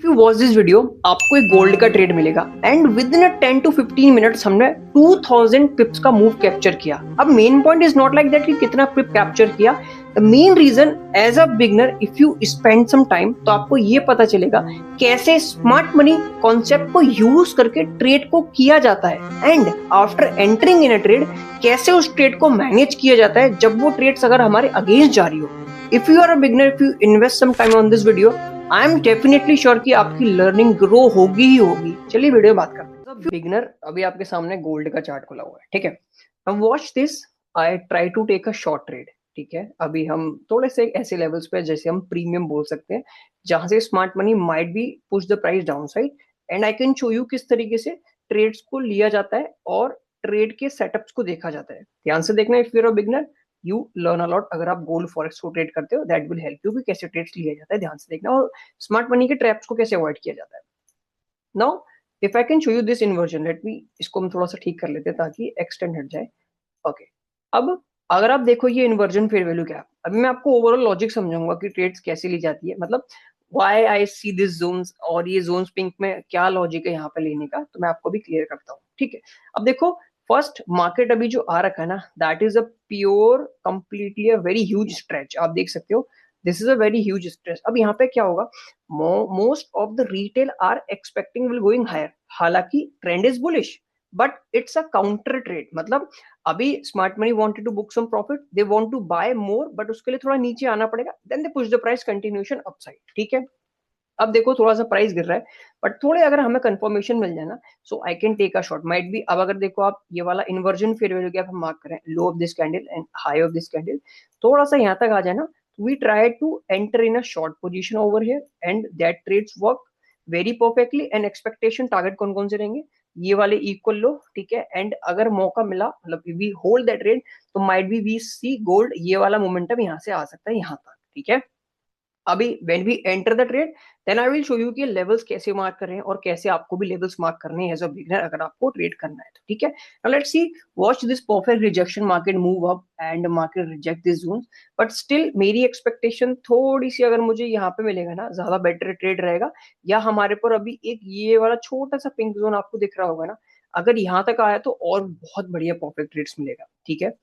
If you watch this video आपको एक gold का ट्रेड मिलेगा and within 10 to 15 minutes हमने 2000 पिप्स का मूव कैप्चर किया। अब main point is not like that कि कितना पिप कैप्चर किया। The main reason as a beginner if you spend some time तो आपको ये पता चलेगा कैसे स्मार्ट मनी कॉन्सेप्ट को यूज करके ट्रेड को किया जाता है and after entering in a trade कैसे उस ट्रेड को मैनेज किया जाता है जब वो ट्रेड्स अगर हमारे अगेंस्ट जा रही हो। If you are a beginner, if you invest some time on this video, I am definitely sure कि आपकी लर्निंग ग्रो होगी ही होगी। चलिए वीडियो बात करते हैं। बिगनर, अभी आपके सामने गोल्ड का चार्ट खुला हुआ है, ठीक है। अब watch this, I try to take a short trade, ठीक है। अभी हम थोड़े से ऐसे लेवल्स पे जैसे हम प्रीमियम बोल सकते हैं जहां से smart money might be push the price down side and I can show you किस तरीके से ट्रेड्स को लिया जाता है और ट्रेड के सेटअप्स को देखा जाता है। ध्यान से देखना, if you are a beginner you learn a lot. अगर आप गोल्ड फॉरेक्स को ट्रेड करते हो दैट विल हेल्प यू कि कैसे ट्रेड्स लिया जाता है, ध्यान से देखना, और स्मार्ट मनी के ट्रैप्स को कैसे अवॉइड किया जाता है। Now if I can show you this inversion, let me, इसको हम थोड़ा सा ठीक कर लेते हैं ताकि एक्सटेंड हट जाए। ओके, अब अगर आप देखो ये इन्वर्जन फेयर वैल्यू क्या है। अभी मैं आपको ओवरऑल लॉजिक समझाऊंगा कि ट्रेड्स कैसे ली जाती है, मतलब why I see this zones, और ये जोन्स पिंक में क्या लॉजिक है यहाँ पे लेने का, तो मैं आपको भी क्लियर करता हूँ, ठीक है। अब देखो, फर्स्ट मार्केट अभी जो आ रखा है ना, that is a pure completely a very huge stretch. आप देख सकते हो this is a very huge stretch. अब यहाँ पे क्या होगा, most of the retail are expecting will going higher. हालांकि trend is bullish but it's a counter trade, मतलब अभी smart money wanted to book some profit, they want to buy more, but उसके लिए थोड़ा नीचे आना पड़ेगा, then they push the price continuation upside, ठीक है। अब देखो थोड़ा सा प्राइस गिर रहा है बट थोड़े अगर हमें कंफर्मेशन मिल जाए ना, so I can take a shot, might be. अब अगर देखो आप ये वाला इन्वर्जन फेयर वैल्यू गैप हम मार्क करें, low of this candle and high of this candle, थोड़ा सा यहाँ तक आ जाए ना, we try to enter in a short position over here and that trades work very perfectly. And expectation target कौन कौन से रहेंगे, ये वाले इक्वल लो, ठीक है। एंड अगर मौका मिला, मतलब वी होल्ड दैट ट्रेड, तो might be we see gold ये वाला मोमेंटम यहाँ से आ सकता है यहाँ तक, ठीक है। अभी when we enter the trade then I will show you कि लेवल्स कैसे मार्क कर रहे हैं और कैसे आपको भी लेवल्स मार्क करने हैं एज अ बिगिनर अगर आपको ट्रेड करना है तो, ठीक है। Now let's see, watch this perfect rejection, market move up and market reject this zone, but still मेरी एक्सपेक्टेशन थोड़ी सी, अगर मुझे यहाँ पे मिलेगा ना ज्यादा बेटर ट्रेड रहेगा, या हमारे पर अभी एक ये वाला छोटा सा पिंक जोन आपको दिख रहा होगा ना, अगर यहाँ तक आया तो और बहुत बढ़िया परफेक्ट ट्रेड्स मिलेगा, ठीक है।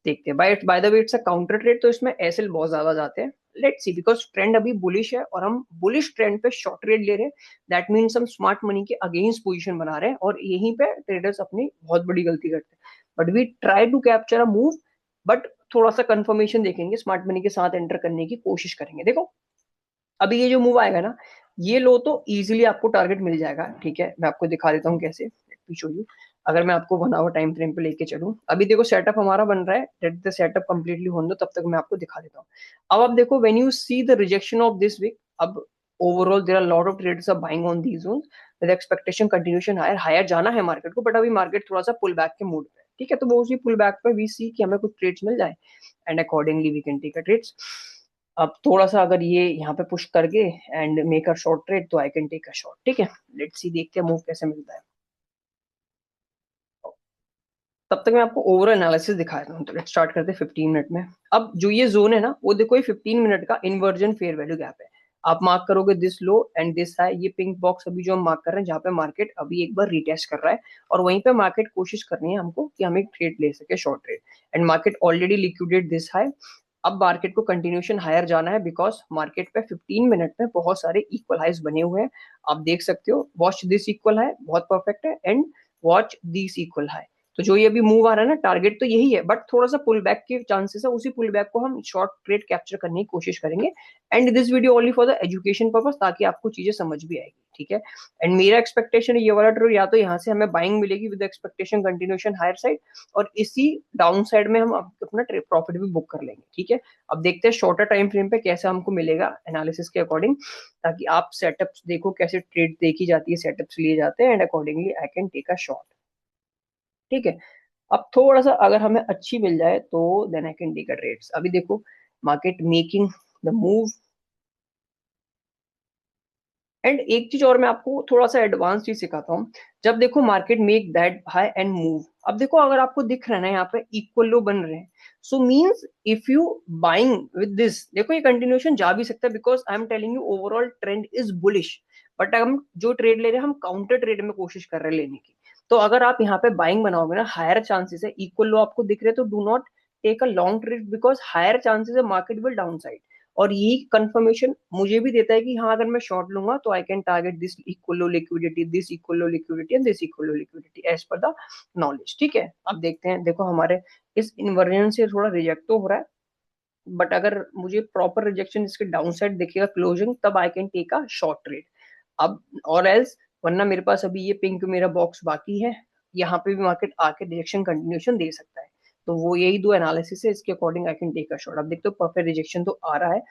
देखते हैं, by the way it's a counter trade, तो इसमें एसएल बहुत ज्यादा जाते हैं। लेट्स सी, बिकॉज ट्रेंड अभी बुलिश है और हम बुलिश ट्रेंड पे शॉर्ट ट्रेड ले रहे हैं, दैट मीन्स हम स्मार्ट मनी के अगेंस्ट पोजीशन बना रहे हैं और यहीं पे ट्रेडर्स अपनी बहुत बड़ी गलती करते हैं। But we try to capture a move, but थोड़ा सा कंफर्मेशन देखेंगे, स्मार्ट मनी के साथ एंटर करने की कोशिश करेंगे। देखो अभी ये जो मूव आएगा ना, ये लो तो इजीली आपको टारगेट मिल जाएगा, ठीक है। मैं आपको दिखा देता हूँ कैसे, लेट मी शो यू। अगर मैं आपको 1 आवर टाइम फ्रेम पे लेके चलूं, अभी देखो सेटअप हमारा बन रहा है, लेट द सेटअप कंप्लीटली होने दो, तब तक मैं आपको दिखा देता हूँ। अब आप देखो when you see the rejection of this week, अब overall there are lot of traders are buying on these zones with expectation continuation higher, higher जाना है मार्केट को, बट अभी मार्केट थोड़ा सा पुल बैक के मूड पे, ठीक है। तो वो उसी पुल बैक पे वी सी कि हमें कुछ ट्रेड्स मिल जाए and accordingly we can take a trades. अब थोड़ा सा अगर ये यहाँ पे पुश करके and make a short trade, तो I can take a short, ठीक है। लेट्स सी, देखते हैं मूव कैसे मिलता है। तब तक मैं आपको ओवरऑल एनालिसिस दिखा देता हूँ, तो लेट्स स्टार्ट करते हैं 15 मिनट में। अब जो ये जोन है ना, वो देखो ये 15 मिनट का इन्वर्जन फेयर वैल्यू गैप है। आप मार्क करोगे this low and this high, ये पिंक बॉक्स अभी जो हम मार्क कर रहे हैं जहाँ पे मार्केट अभी एक बार रिटेस्ट कर रहा है, और वहीं पे मार्केट कोशिश करनी है हमको कि हम एक ट्रेड ले सके, short trade. And market already liquidate this high, अब मार्केट को कंटिन्यूशन हायर जाना है, बिकॉज मार्केट पे 15 मिनट में बहुत सारे इक्वल हाइज बने हुए हैं। आप देख सकते हो, वॉच दिस इक्वल हाई, बहुत परफेक्ट है, and watch this equal high. तो जो ये अभी मूव आ रहा है ना, टारगेट तो यही है, बट थोड़ा सा पुल बैक के चांसेस है, उसी पुल बैक को हम शॉर्ट ट्रेड कैप्चर करने की कोशिश करेंगे। And this video only for the education purpose, ताकि आपको चीजें समझ भी आएगी, ठीक है। एंड मेरा एक्सपेक्टेशन ये वाला ट्रेड, या तो यहाँ से हमें बाइंग मिलेगी with expectation continuation higher side, और इसी डाउन साइड में हम अपना प्रॉफिट भी बुक कर लेंगे, ठीक है। अब देखते हैं शॉर्टर टाइम फ्रेम पे कैसे हमको मिलेगा एनालिसिस के अकॉर्डिंग, ताकि आप सेटअप्स देखो कैसे ट्रेड देखी जाती है, सेटअप्स लिए जाते हैं, and accordingly I can take a short, ठीक है। अब थोड़ा सा अगर हमें अच्छी मिल जाए तो then I can take a trades. अभी देखो market making the move, and एक चीज और मैं आपको थोड़ा सा एडवांस चीज सिखाता हूँ। जब देखो market make that high and move, अब देखो अगर आपको दिख रहा है ना यहाँ पे इक्वल लो बन रहे हैं, so means if you buying with this, देखो ये कंटिन्यूएशन जा भी सकता है, because I am telling you overall trend is bullish, but हम जो ट्रेड ले रहे हैं हम काउंटर ट्रेड में कोशिश कर रहे हैं लेने की। तो अगर आप यहाँ पे बाइंग बनाओगे ना, हायर चांसेस है, इक्वल लो आपको दिख रहे हैं, तो do not take a long trade, because higher chances है मार्केट विल डाउन साइड। और ये कंफर्मेशन मुझे भी देता है कि हाँ, अगर मैं शॉर्ट लूंगा तो I can target this equal low liquidity, this equal low liquidity and this equal low liquidity as per the knowledge. ठीक है, अब देखते हैं, देखो हमारे इस इन्वर्जन से थोड़ा रिजेक्ट तो हो रहा है, बट अगर मुझे प्रॉपर रिजेक्शन इसके डाउन साइड दिखेगा क्लोजिंग, तब I can take a short trade. अब और एल्स, वरना मेरे पास अभी ये पिंक मेरा बॉक्स बाकी है, यहाँ पे भी मार्केट आके रिजेक्शन कंटिन्यूशन दे सकता है। तो वो यही दो एनालिसिस है, इसके according I can take a short. अब देखते हो परफेक्ट रिजेक्शन तो आ रहा है,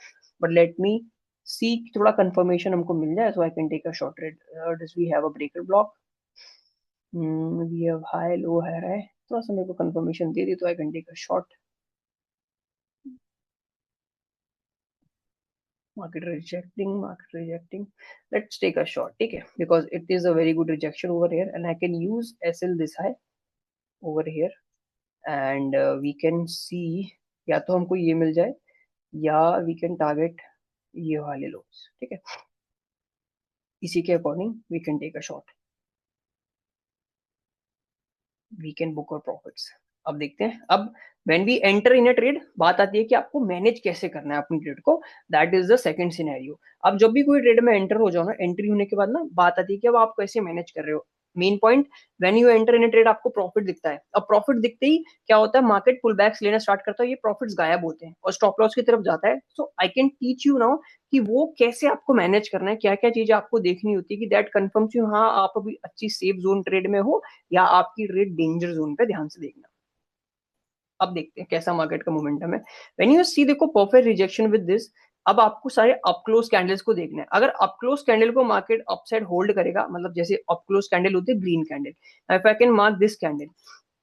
बट लेट मी सी थोड़ा कंफर्मेशन हमको मिल जाए, so I can take a short trade. Does we have a breaker block, we have high low है, थोड़ा सा मेरे को कंफर्मेशन दे दी तो I can take a short. market rejecting, let's take a shot, ठीक है, because it is a very good rejection over here and I can use SL this high over here, and we can see, या तो हमको ये मिल जाए या we can target ये वाले लोग, ठीक है, इसी के according we can take a shot, we can book our profits. अब देखते हैं, अब when we enter in a trade, बात आती है कि आपको मैनेज कैसे करना है अपनी ट्रेड को, that is the second scenario. अब जब भी कोई ट्रेड में एंटर हो जाओ ना, एंट्री होने के बाद ना बात आती है कि अब आप कैसे मैनेज कर रहे हो। Main point, when you enter in a trade आपको प्रॉफिट दिखता है, अब प्रॉफिट दिखते ही क्या होता है, मार्केट पुल बैक्स लेना स्टार्ट करता है, ये प्रॉफिट्स गायब होते हैं और स्टॉप लॉस की तरफ जाता है। So I can teach you now कि वो कैसे आपको मैनेज करना है, क्या क्या चीजें आपको देखनी होती है कि दैट कंफर्म्स यू हाँ आप अभी अच्छी सेफ जोन ट्रेड में हो या आपकी रेट डेंजर जोन पे, ध्यान से देखना। अब देखते हैं कैसा मार्केट का मोमेंटम है। व्हेन यू सी, देखो परफेक्ट रिजेक्शन विद दिस, अब आपको सारे अप क्लोज कैंडल्स को देखना है। अगर अप क्लोज कैंडल को मार्केट अपसाइड होल्ड करेगा, मतलब जैसे अप क्लोज कैंडल होती है green candle, if I can mark this candle,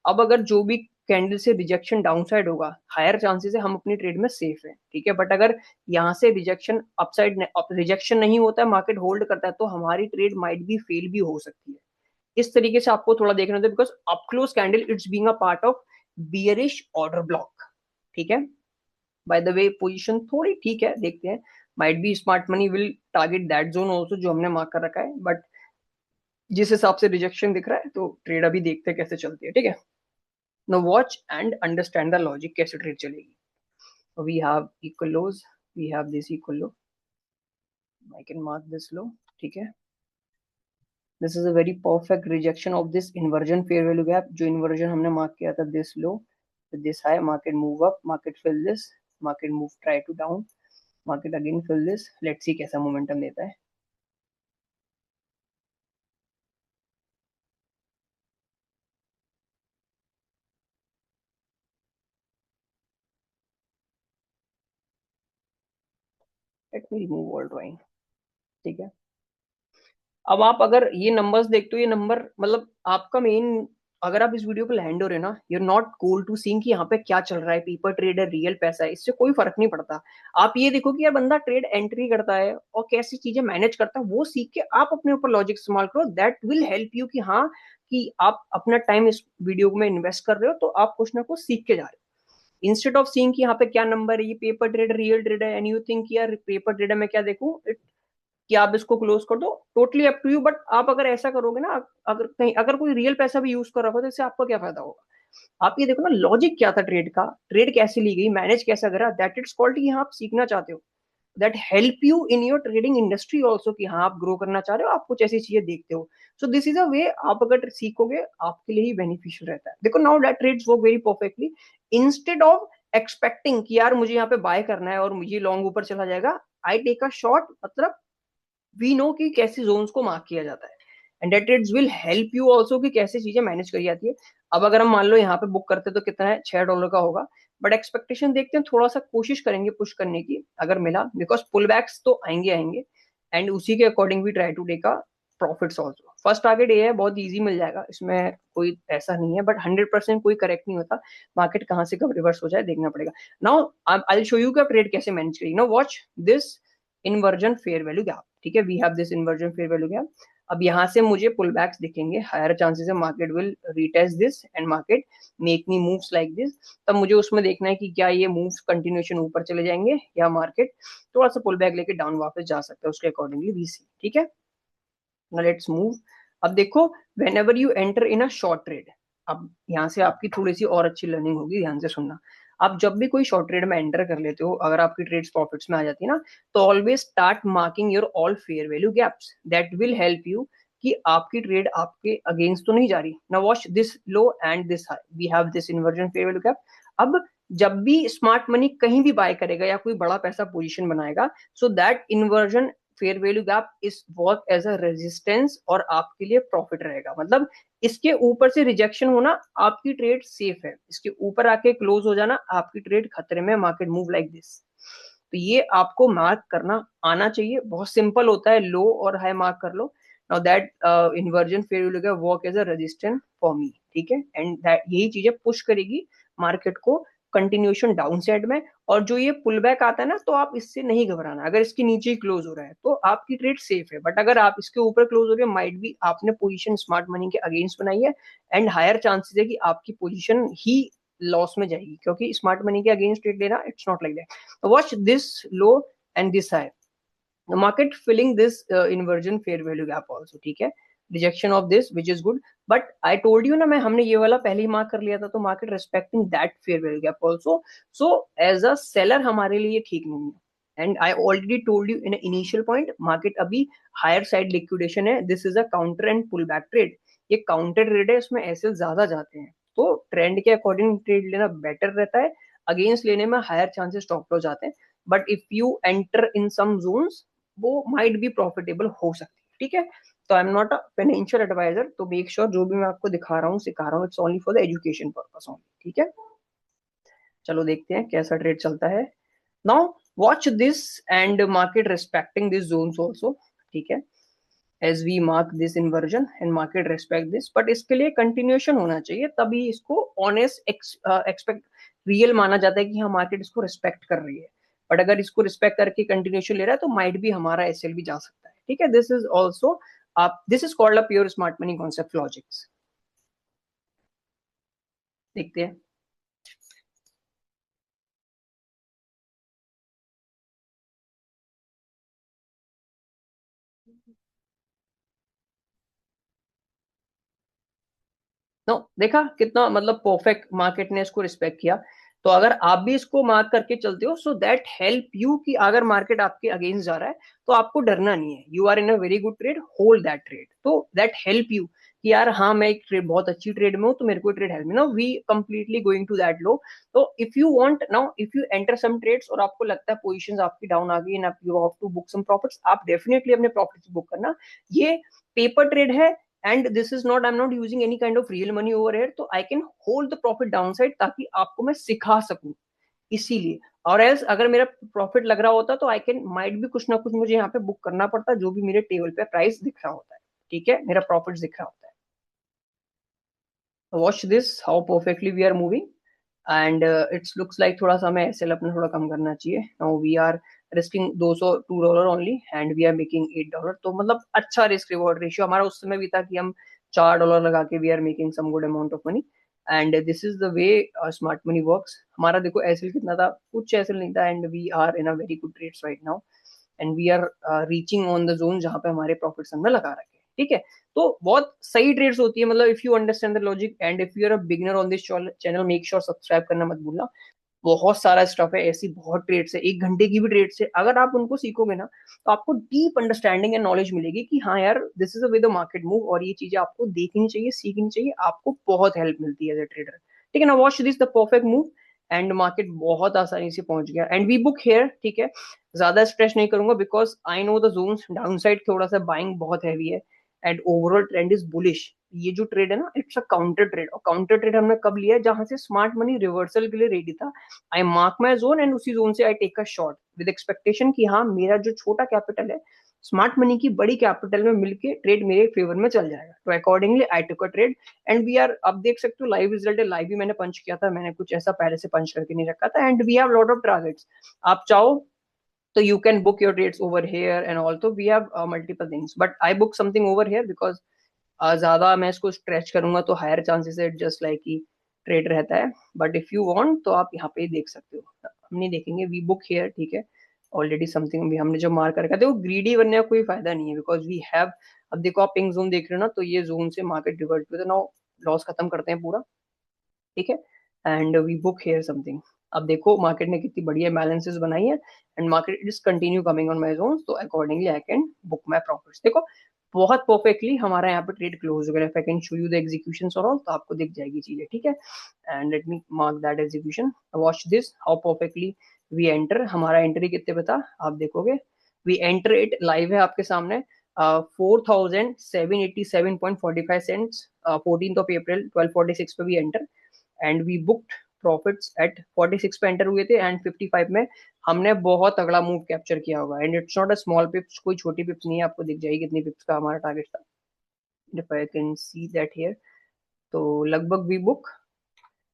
अब अगर जो भी कैंडल से रिजेक्शन डाउन साइड होगा, हायर चांसेस है हम अपनी ट्रेड में सेफ है, ठीक है, बट अगर यहाँ से रिजेक्शन अपसाइड रिजेक्शन नहीं होता है, मार्केट होल्ड करता है, तो हमारी ट्रेड माइट भी फेल भी हो सकती है। इस तरीके से आपको थोड़ा देखना होता है, because up close candle it's being a part of bearish order block, ठीक है। बाय द वे पोजीशन थोड़ी ठीक है, देखते हैं, might be smart money will target that zone also जो हमने मार्क कर रखा है, बट जिस हिसाब से रिजेक्शन दिख रहा है तो ट्रेड अभी देखते हैं कैसे चलती है, ठीक है। No watch and understand the logic कैसे ट्रेड चलेगी। We have equal lows, we have this equal low, I can mark this low, ठीक है। This is a very perfect rejection of this inversion fair value gap, जो inversion हमने mark किया था, this low this high, market move up, market fill this, market move try to down, market again fill this, let's see कैसा momentum देता है। Let me remove all drawing, ठीक है। अब आप अगर ये नंबर्स देखते हो, ये नंबर मतलब आपका मेन, अगर आप इस वीडियो पे लैंड हो रहे हो ना, यू आर नॉट गोल टू सीइंग कि यहाँ पे क्या चल रहा है, पेपर ट्रेड है, रियल पैसा है, इससे कोई फर्क नहीं पड़ता। आप ये देखो कि यार बंदा ट्रेड एंट्री करता है और कैसी चीजें मैनेज करता है, वो सीख के आप अपने ऊपर लॉजिक इस्तेमाल करो, दैट विल हेल्प यू कि हाँ, कि आप अपना टाइम इस वीडियो में इन्वेस्ट कर रहे हो तो आप कुछ ना कुछ सीख के जा रहे हो, इंस्टेड ऑफ सीइंग कि यहाँ पे क्या नंबर है, ये पेपर ट्रेड रियल ट्रेड है, एंड यू थिंक यार पेपर ट्रेड है मैं क्या देखूं, कि आप इसको क्लोज कर दो, totally up to you. But आप अगर ऐसा करोगे ना, अगर कहीं अगर कोई रियल पैसा भी यूज कर रहा हो तो इससे आपको क्या फायदा होगा। आप ये देखो ना लॉजिक क्या था ट्रेड का, ट्रेड कैसे ली गई, मैनेज कैसा करा, दैट इट्स कॉल्ड कि हाँ आप सीखना चाहते हो, that help you in your trading industry also, कि हाँ आप ग्रो करना चाह रहे हो, आप कुछ ऐसी चीजें देखते हो। सो दिस इज अ वे, आप अगर सीखोगे आपके लिए ही बेनिफिशियल रहता है। देखो now that trades work very perfectly, instead of expecting कि यार मुझे यहाँ पे बाय करना है और मुझे लॉन्ग ऊपर चला जाएगा, आई टेक अ शॉर्ट, मतलब वी नो कि कैसे जोन्स को मार्क किया जाता है, and that it's will help you also कि कैसे चीजें मैनेज करी जाती है। अब अगर हम मान लो यहाँ पे बुक करते तो कितना है, $6 का होगा, बट एक्सपेक्टेशन देखते हैं, थोड़ा सा कोशिश करेंगे पुश करने की, अगर मिला, बिकॉज पुल बैक्स तो आएंगे आएंगे, एंड उसी के अकॉर्डिंग भी try to take a profits also. First target ये है, बहुत ईजी मिल जाएगा, इसमें कोई ऐसा नहीं है, बट 100% कोई करेक्ट नहीं होता, मार्केट कहाँ से कब रिवर्स हो जाए देखना पड़ेगा। Now I will show you कि ट्रेड कैसे मैनेज करेगी। Now watch this inversion fair value gap, ठीक है, we have this inversion fair value gap. अब यहाँ से मुझे पुल बैक्स दिखेंगे, हायर चांसेस है market will retest this and market make me moves like this. तब मुझे उसमें देखना है कि क्या ये मूव्स कंटिन्यूएशन ऊपर चले जाएंगे या मार्केट थोड़ा सा पुल बैक लेके डाउन वापस जा सकता है, उसके अकॉर्डिंगली वी सी, ठीक है। Let's move. अब देखो, when ever you enter in a short trade, अब यहाँ से आपकी थोड़ी सी और अच्छी लर्निंग होगी, ध्यान से सुनना। आप जब भी कोई शॉर्ट ट्रेड में एंटर कर लेते हो, अगर आपकी ट्रेड्स प्रॉफिट्स में आ जाती है ना, तो always start marking your all fair value gaps, that will help you कि आपकी ट्रेड आपके अगेंस्ट तो नहीं जा रही। Now watch this low and this high, we have this inversion fair value gap. अब जब भी स्मार्ट मनी कहीं भी बाय करेगा या कोई बड़ा पैसा पोजीशन बनाएगा, so that inversion fair value gap is work as a resistance और आपके लिए प्रॉफिट रहेगा। मतलब इसके ऊपर से रिजेक्शन होना, आपकी ट्रेड सेफ है, इसके ऊपर आके क्लोज हो जाना, आपकी ट्रेड खतरे में, मार्केट मूव लाइक दिस। तो ये आपको मार्क करना आना चाहिए, बहुत सिंपल होता है, लो और हाई मार्क कर लो। Now that inversion fair value gap work as a resistance for me, ठीक है, एंड दैट यही चीजें पुश करेगी मार्केट को कंटिन्यूएशन डाउन साइड में। और जो ये पुल बैक आता है ना, तो आप इससे नहीं घबराना, अगर इसके नीचे ही क्लोज हो रहा है तो आपकी ट्रेड सेफ है, बट अगर आप इसके ऊपर क्लोज हो रहे हैं, माइट बी आपने पोजीशन स्मार्ट मनी के अगेंस्ट बनाई है, एंड हायर चांसेस है कि आपकी पोजीशन ही लॉस में जाएगी, क्योंकि स्मार्ट मनी के अगेंस्ट ट्रेड लेना it's not like that. Watch this low and this high, market filling this inversion fair value gap also, ठीक है, rejection of this which is good. But I told you ना, मैं हमने ये वाला पहले ही मार्क कर लिया था, तो market respecting that fair value gap also, so as a seller हमारे लिए ठीक नहीं है। And I already told you in initial point, market अभी हायर साइड लिक्विडेशन है, this is a counter and pull back trade, ये counter trade है, इसमें ऐसे ज्यादा जाते हैं, तो ट्रेंड के अकॉर्डिंग ट्रेड लेना बेटर रहता है, अगेंस्ट लेने में हायर चांसेस स्टॉप लॉस जाते हैं। But if you enter in some zones, वो माइट बी प्रॉफिटेबल हो सकती है, ठीक है। तो I am not a financial advisor, तो मेक श्योर जो भी मैं आपको दिखा रहा हूँ सिखा रहा हूँ, it's only for the education purpose only, ठीक है। चलो देखते हैं कैसा ट्रेड चलता है। Now watch this and market respecting this zones also, ठीक है, as we mark this inversion and market respect this, but इसके लिए कंटिन्यूएशन होना चाहिए, तभी इसको ऑनेस्ट एक्सपेक्ट रियल माना जाता है कि हाँ मार्केट इसको रिस्पेक्ट कर रही है। बट अगर इसको रिस्पेक्ट करके कंटिन्यूएशन ले रहा है, तो माइट भी हमारा एसएल भी जा सकता है, ठीक है। दिस इज ऑल्सो आप, this is called a pure smart money concept logics. देखते हैं। नो, देखा कितना मतलब परफेक्ट मार्केट ने इसको रिस्पेक्ट किया। तो अगर आप भी इसको मार्क करके चलते हो, सो दैट हेल्प यू कि अगर मार्केट आपके अगेंस्ट जा रहा है, तो आपको डरना नहीं है, you are in a very good trade, hold that trade, तो दैट हेल्प यू कि यार हाँ मैं एक ट्रेड बहुत अच्छी ट्रेड में हूँ, तो मेरे को trade help, no we completely going to that low. तो if you want now, if you enter some trades और आपको लगता है पोजीशंस आपकी डाउन आ गई and you have to book some profits, आप डेफिनेटली अपने प्रॉफिट्स बुक करना। ये पेपर ट्रेड है, and this is not, I am not using any kind of real money over here, तो I can hold the profit down side, ताकि आपको मैं सिखा सकूं, इसीलिए। और एल्स अगर मेरा प्रॉफिट लग रहा होता, तो आई कैन माइट भी कुछ ना कुछ मुझे यहाँ पे बुक करना पड़ता, जो भी मेरे टेबल पे प्राइस दिख रहा होता है, ठीक है, मेरा प्रॉफिट दिख रहा होता है। Watch this how perfectly we are moving, and it's looks like थोड़ा सा हमें एसएल अपना थोड़ा कम करना चाहिए। Now we are risking $202 only and we are making $8, तो मतलब अच्छा रिस्क रिवॉर्ड रेशियो हमारा उस समय भी था कि हम $4 लगा के we are making some good amount of money, and this is the way smart money works. हमारा देखो एसएल कितना था, कुछ एसएल नहीं था, and we are in a very good rates right now, and we are reaching on the zone जहां पे हमारे प्रॉफिट्स हमने लगा रखे हैं, ठीक है। तो बहुत सही ट्रेड्स होती है, मतलब if you understand the logic, and if you are a beginner on this channel, make sure subscribe करना मत भूलना। बहुत सारा स्टफ है, ऐसी बहुत ट्रेड्स है, 1 घंटे की भी ट्रेड्स है, अगर आप उनको सीखोगे ना, तो आपको डीप अंडरस्टैंडिंग एंड नॉलेज मिलेगी कि हाँ यार this is the way the market move, और ये चीजें आपको देखनी चाहिए, सीखनी चाहिए, आपको बहुत हेल्प मिलती है एज ए ट्रेडर, ठीक है ना। Watch this the perfect move, and market बहुत आसानी से पहुंच गया, एंड वी बुक हेयर, ठीक है। ज्यादा स्ट्रेस नहीं करूंगा, because I know the zones down side थोड़ा सा बाइंग बहुत हैवी है, and overall trend is bullish. ये जो ट्रेड है ना, इट्स अ काउंटर ट्रेड, और काउंटर ट्रेड हमने कब लिया है, जहां से स्मार्ट मनी रिवर्सल के लिए रेडी था। I mark my zone, and उसी जोन से I take a shot with expectation कि हाँ मेरा जो छोटा कैपिटल है, स्मार्ट मनी की बड़ी कैपिटल में मिलके ट्रेड मेरे फेवर में चल जाएगा, तो accordingly I took a trade, and we are, अब देख सकते हो लाइव रिजल्ट है, लाइव भी मैंने पंच किया था, मैंने कुछ ऐसा पहले से पंच करके नहीं रखा था, and we have lot of targets. आप चाहो So you can book your trades over here, and also we have multiple things, but I book something over here because ज्यादा मैं इसको स्ट्रेच करूंगा तो हायर चांसेस है जस्ट लाइक कि trade रहता है, बट इफ यू वांट तो आप यहाँ पे ही देख सकते हो। हम नहीं देखेंगे, वी बुक हियर, ठीक है। ऑलरेडी समथिंग भी हमने जो मार्क कर रखा था, वो ग्रीडी बनने का कोई फायदा नहीं है बिकॉज वी हैव, अब देखो आप पिंक जोन देख रहे हो ना, तो ये जोन से मार्केट रिवर्ट हुआ, तो नाउ लॉस खत्म करते हैं पूरा, ठीक है। And we book here something. अब देखो मार्केट ने कितनी बढ़िया बैलेंसेस बनाई है, and market is continue coming on my zone, तो accordingly I can book my profits. देखो बहुत परफेक्टली हमारा यहाँ पे ट्रेड क्लोज हो गया। If I can show you the execution और ऑल, तो आपको दिख जाएगी चीजें, ठीक है। And let me mark that execution, watch this how perfectly we enter. हमारा एंट्री कितने पता आप देखोगे, वी एंटर इट लाइव है आपके सामने, 4787.45 14th ऑफ अप्रैल 12:46 पे we enter, and we booked profits at 46 पे एंटर हुए थे, एंड 55 में हमने बहुत तगड़ा मूव कैप्चर किया होगा। And it's not a small पिप्स, कोई छोटी पिप्स नहीं है, आपको दिख जाएगी कितनी पिप्स का हमारा टारगेट था, if I can see that here. तो लगभग we book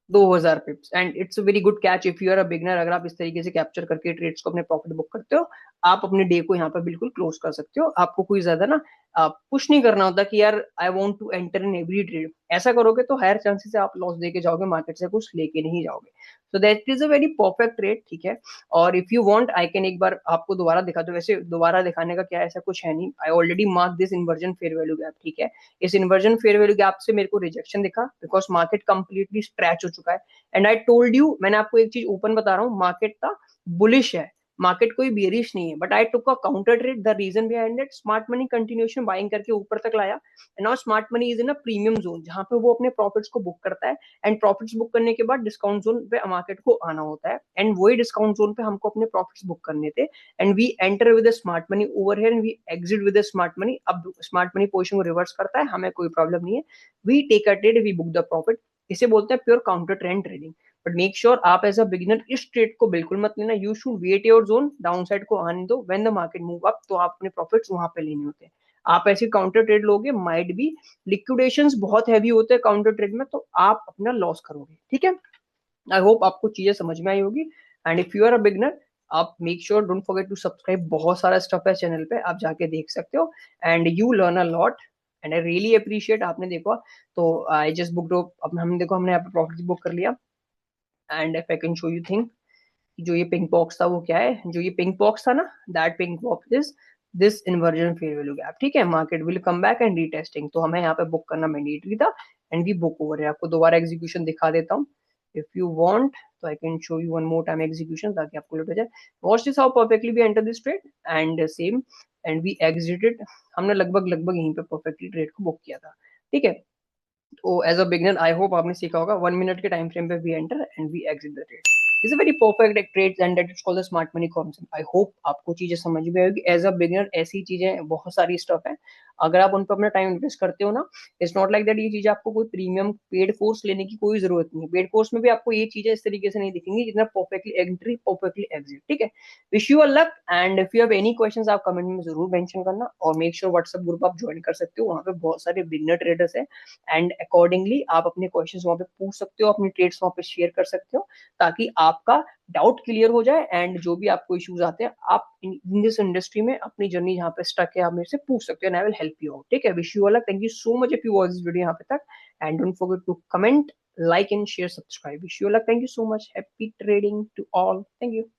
2000 pips, and it's a very good catch if you are a beginner. अगर आप इस तरीके से कैप्चर करके ट्रेड्स को अपने प्रॉफिट बुक करते हो, आप अपने डे को यहाँ पे बिल्कुल क्लोज कर सकते हो। आपको कोई ज्यादा ना पुश नहीं करना होता कि यार I want to enter in every trade. ऐसा करोगे तो हायर चांसेस है आप लॉस देके जाओगे, मार्केट से कुछ लेके नहीं जाओगे। So that is a very perfect trade, ठीक है। और if you want I can एक बार आपको दोबारा दिखा दो, वैसे दोबारा दिखाने का क्या है, ऐसा कुछ है नहीं। I already mark this inversion fair value gap, ठीक है। इस इन्वर्जन फेयर वैल्यू गैप से मेरे को रिजेक्शन दिखा बिकॉज मार्केट कंप्लीटली स्ट्रेच हो चुका है। एंड आई टोल्ड यू, मैंने आपको एक चीज ओपन बता रहा हूँ, मार्केट का बुलिश है, मार्केट कोई बेरिश नहीं है, but I took a counter trade. The reason behind it, smart money continuation buying करके ऊपर तक लाया, and now smart money is in a premium zone जहां पे वो अपने प्रॉफिट्स को बुक करता है, एंड प्रॉफिट्स बुक करने के बाद डिस्काउंट जोन पे मार्केट को आना होता है, एंड वही डिस्काउंट जोन पे हमको अपने प्रॉफिट्स बुक करने थे। And we enter with smart money over here, and we exit with smart money. अब स्मार्ट मनी पोजीशन को रिवर्स करता है, हमें कोई प्रॉब्लम नहीं है, we take a trade, we book the profit. इसे बोलते हैं pure counter trend trading. But make sure आप एज अ बिगिनर इस ट्रेड को बिल्कुल मत लेना। You should wait your zone, down side को आने दो, when the market move up तो आप अपने प्रॉफिट्स वहां पे लेने होते हैं। आप ऐसे काउंटर ट्रेड लोगे, माइट बी लिक्विडेशंस बहुत हैवी होते हैं काउंटर ट्रेड में, तो आप अपना लॉस करोगे, ठीक है। आई होप आपको चीजें समझ में आई होगी। And if you are a beginner, आप make sure don't forget to subscribe, बहुत सारा स्टफ है चैनल पे, आप जाके देख सकते हो, and you learn a lot, and I really appreciate आपने देखा। तो आई जस्ट बुक, हमने देखो हमने यहाँ पे प्रॉफिट बुक कर लिया। And if I can show you thing, जो ये पिंक बॉक्स था वो क्या है, जो ये पिंक बॉक्स था ना, that pink box is this inversion fair value gap, ठीक है। Market will come back and retesting, तो हमें यहाँ पे बुक करना मैंडेटरी था, एंड वी बुक ओवर है। आपको दोबारा एग्जीक्यूशन दिखा देता हूँ इफ यू वांट, तो I can show you one more time execution ताकि आपको लेट हो जाए। Watch this how perfectly we enter this trade and same, and we exited. हमने लगभग लगभग यहीं पे परफेक्टली ट्रेड को बुक किया था, ठीक है। तो as a beginner I hope आपने सीखा होगा, 1 मिनट के टाइम फ्रेम पे we enter and we exit the trade. Is a very perfect trade, and that is called the smart money concept. I hope आपको चीजें समझ में आएगी। एज अ बिगनर ऐसी चीजें बहुत सारी स्टफ है, अगर आप उन पर अपना टाइम इन्वेस्ट करते हो ना, इट्स नॉट लाइक दैट ये चीजें आपको कोई प्रीमियम पेड कोर्स लेने की कोई जरूरत नहीं है। पेड कोर्स में भी आपको ये चीजें इस तरीके से नहीं दिखेंगी जितना परफेक्टली एंट्री परफेक्टली एग्जिट, ठीक है। Wish you a luck, and if you have any questions आप कमेंट में जरूर मेंशन करना, और मेक श्योर व्हाट्सएप ग्रुप आप ज्वाइन कर सकते हो, वहां पे बहुत सारे बिगनर ट्रेडर्स है, एंड अकॉर्डिंगली आप अपने क्वेश्चंस वहां पे पूछ सकते हो, अपनी ट्रेड्स वहां पे शेयर कर सकते हो, ताकि आपका डाउट क्लियर हो जाए, एंड जो भी आपको इश्यूज आते हैं आप इन दिस इंडस्ट्री में अपनी जर्नी जहाँ पे स्टक है आप मेरे से पूछ सकते हो, and I will help you out, ठीक है। Wish you all, thank you so much if you watch this video यहाँ पे तक, and don't forget to comment, like and share, subscribe. Wish you luck. Thank you so much. Happy trading to all. Thank you.